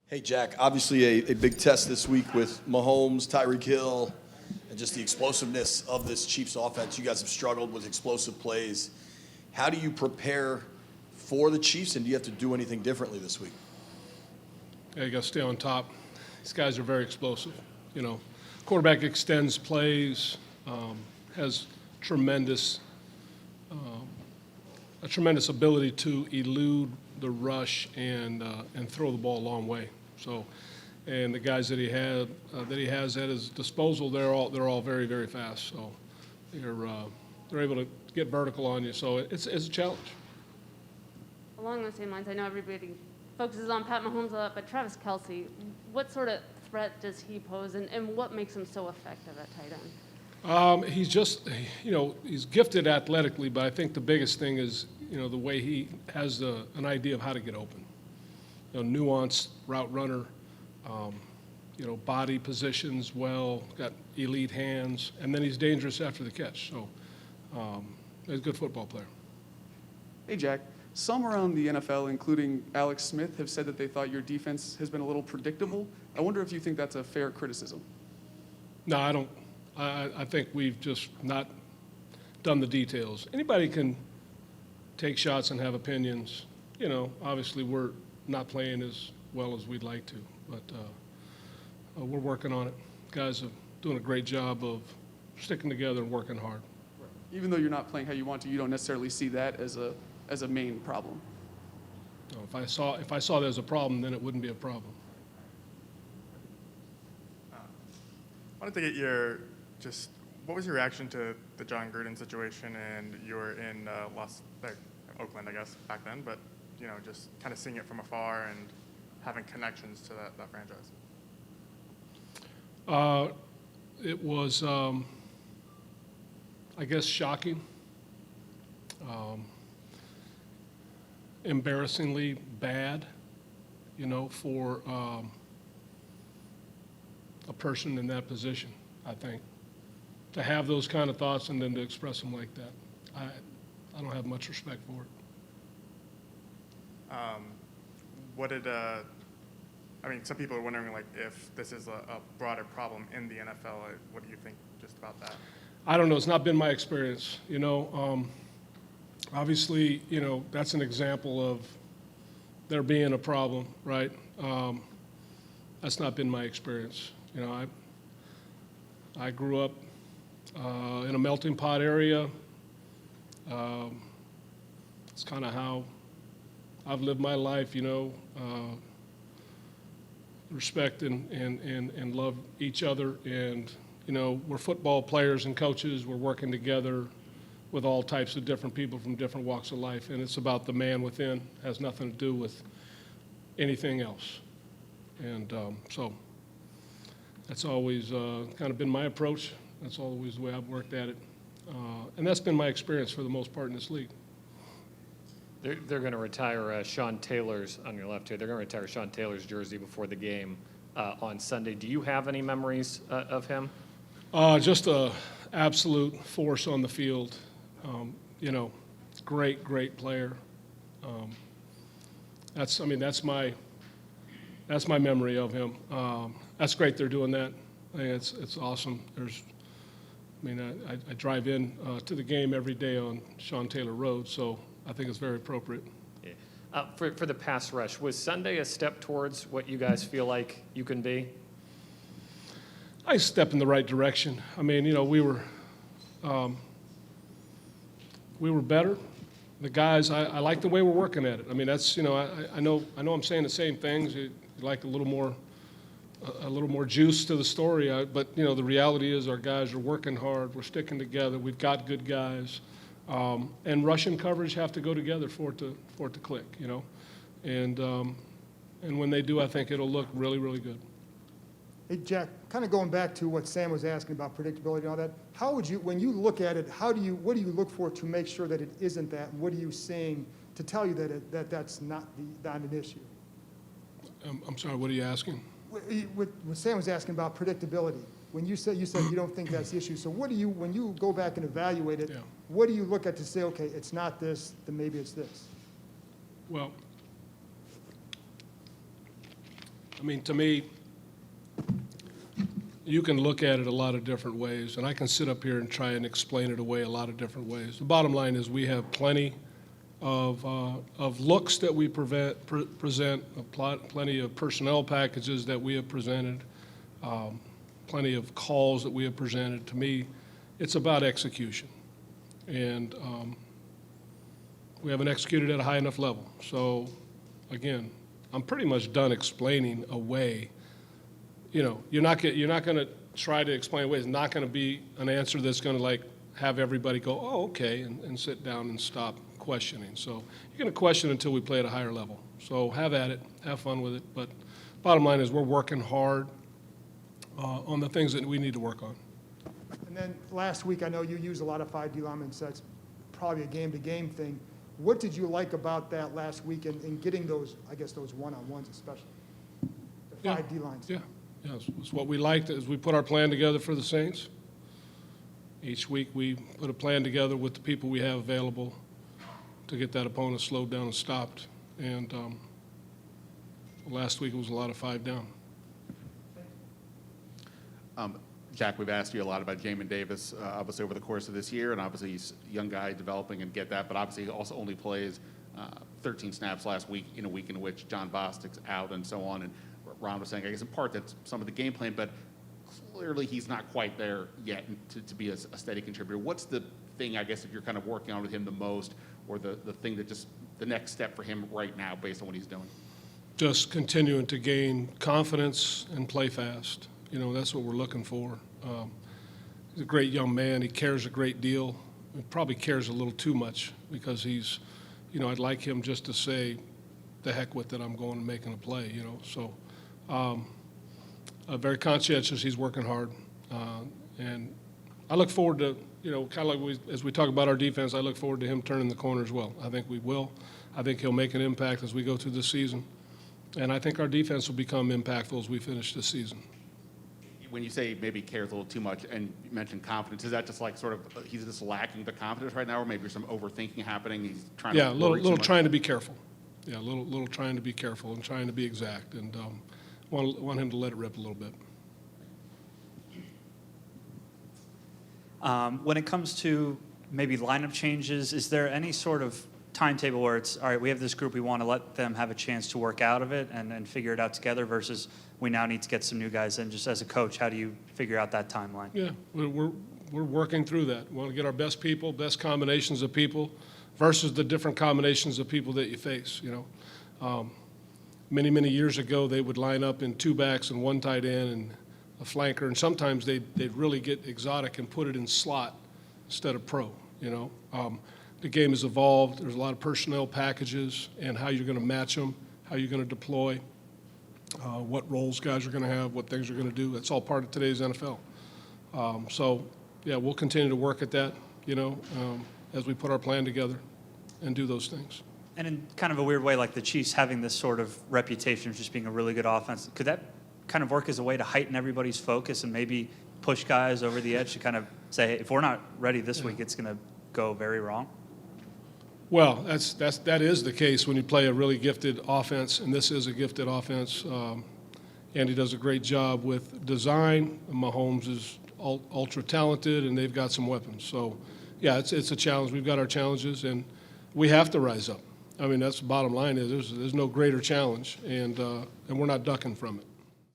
Hey, Jack, obviously a big test this week with Mahomes, Tyreek Hill, and just the explosiveness of this Chiefs offense. You guys have struggled with explosive plays. How do you prepare for the Chiefs, and do you have to do anything differently this week? Yeah, you got to stay on top. These guys are very explosive. Quarterback extends plays, has tremendous, a tremendous ability to elude the rush and throw the ball a long way. So, and the guys that he has at his disposal, they're all very, very fast. So, they're able to get vertical on you. So it's a challenge. Along those same lines, I know everybody focuses on Pat Mahomes a lot, but Travis Kelce, what sort of threat does he pose, and what makes him so effective at tight end? He's just, he's gifted athletically, but I think the biggest thing is, the way he has an idea of how to get open. Nuanced route runner, body positions well, got elite hands, and then he's dangerous after the catch. So he's a good football player. Hey, Jack. Some around the NFL, including Alex Smith, have said that they thought your defense has been a little predictable. I wonder if you think that's a fair criticism. No, I don't. I think we've just not done the details. Anybody can take shots and have opinions. Obviously we're not playing as well as we'd like to, but we're working on it. Guys are doing a great job of sticking together and working hard. Even though you're not playing how you want to, you don't necessarily see that as a main problem. So if I saw there's a problem, then it wouldn't be a problem. I wanted to get what was your reaction to the John Gruden situation? And you were in Oakland, I guess, back then, but just kind of seeing it from afar and having connections to that franchise. It was, I guess, shocking, embarrassingly bad, for a person in that position, I think. To have those kind of thoughts and then to express them like that, I don't have much respect for it. Some people are wondering, if this is a broader problem in the NFL. What do you think just about that? I don't know. It's not been my experience. Obviously, that's an example of there being a problem, right? That's not been my experience. I grew up in a melting pot area. It's kind of how I've lived my life, respect and love each other. And, we're football players and coaches. We're working together with all types of different people from different walks of life. And it's about the man within. It has nothing to do with anything else. And so that's always kind of been my approach. That's always the way I've worked at it. And that's been my experience for the most part in this league. They're going to retire Sean Taylor's, on your left here, they're going to retire Sean Taylor's jersey before the game on Sunday. Do you have any memories of him? Just an absolute force on the field. Great player. That's my memory of him. That's great they're doing that. I think it's awesome. I drive in to the game every day on Sean Taylor Road, so I think it's very appropriate. Yeah. For the pass rush, was Sunday a step towards what you guys feel like you can be? I step in the right direction. We were better. The guys, I like the way we're working at it. That's, I know I'm saying the same things. You like a little more juice to the story. But the reality is our guys are working hard. We're sticking together. We've got good guys. And rush and coverage have to go together for it to click, And when they do, I think it'll look really, really good. Hey, Jack, kind of going back to what Sam was asking about predictability and all that, how would you, when you look at it, what do you look for to make sure that it isn't that? And what are you saying to tell you that that's not an issue? I'm sorry, what are you asking? What Sam was asking about predictability. When you said you don't think that's the issue. So when you go back and evaluate it, what do you look at to say, okay, it's not this, then maybe it's this? Well, I mean, to me, you can look at it a lot of different ways, and I can sit up here and try and explain it away a lot of different ways. The bottom line is we have plenty of looks that we present, plenty of personnel packages that we have presented, plenty of calls that we have presented. To me, it's about execution. And we haven't executed at a high enough level. So, again, I'm pretty much done explaining away. You know, you're not going to try to explain away. It's not going to be an answer that's going to like have everybody go, oh, okay, and sit down and stop questioning. So you're going to question until we play at a higher level. So have at it, have fun with it. But bottom line is we're working hard on the things that we need to work on. And then last week, I know you used a lot of 5D linemen, so that's probably a game-to-game thing. What did you like about that last week in getting those, I guess, those one-on-ones especially? The 5D lines. Yeah, it's what we liked as we put our plan together for the Saints. Each week we put a plan together with the people we have available to get that opponent slowed down and stopped. And last week it was a lot of 5 down. Jack, we've asked you a lot about Jamin Davis, obviously over the course of this year, and obviously he's a young guy developing and get that, but obviously he also only plays 13 snaps last week in a week in which John Bostic's out and so on. And Ron was saying, I guess in part that's some of the game plan, but clearly he's not quite there yet to be a steady contributor. What's the thing, I guess, if you're kind of working on with him the most, or the thing that just the next step for him right now based on what he's doing? Just continuing to gain confidence and play fast. You know, that's what we're looking for. He's a great young man. He cares a great deal. He probably cares a little too much because he's, you know, I'd like him just to say, the heck with it, I'm going and making a play, you know. So very conscientious. He's working hard. And I look forward to, you know, kind of like as we talk about our defense, I look forward to him turning the corner as well. I think we will. I think he'll make an impact as we go through this season. And I think our defense will become impactful as we finish this season. When you say maybe cares a little too much, and you mentioned confidence, is that just like sort of he's just lacking the confidence right now, or maybe there's some overthinking happening? He's trying to Yeah, a little too much? trying to be careful. Yeah, a little trying to be careful and trying to be exact, and want him to let it rip a little bit. When it comes to maybe lineup changes, is there any sort of timetable where it's, all right, we have this group, we want to let them have a chance to work out of it and figure it out together versus we now need to get some new guys in? Just as a coach, how do you figure out that timeline? Yeah, we're working through that. We want to get our best people, best combinations of people versus the different combinations of people that you face, you know. Many years ago, they would line up in 2 backs and 1 tight end and a flanker, and sometimes they'd really get exotic and put it in slot instead of pro, you know. The game has evolved. There's a lot of personnel packages and how you're going to match them, how you're going to deploy, what roles guys are going to have, what things are going to do. That's all part of today's NFL. So, yeah, we'll continue to work at that, you know, as we put our plan together and do those things. And in kind of a weird way, like the Chiefs having this sort of reputation of just being a really good offense, could that kind of work as a way to heighten everybody's focus and maybe push guys over the edge to kind of say, hey, if we're not ready this week, it's going to go very wrong? Well, that is the case when you play a really gifted offense, and this is a gifted offense. Andy does a great job with design. Mahomes is ultra talented, and they've got some weapons. So, yeah, it's a challenge. We've got our challenges, and we have to rise up. I mean, that's the bottom line. There's no greater challenge, and we're not ducking from it.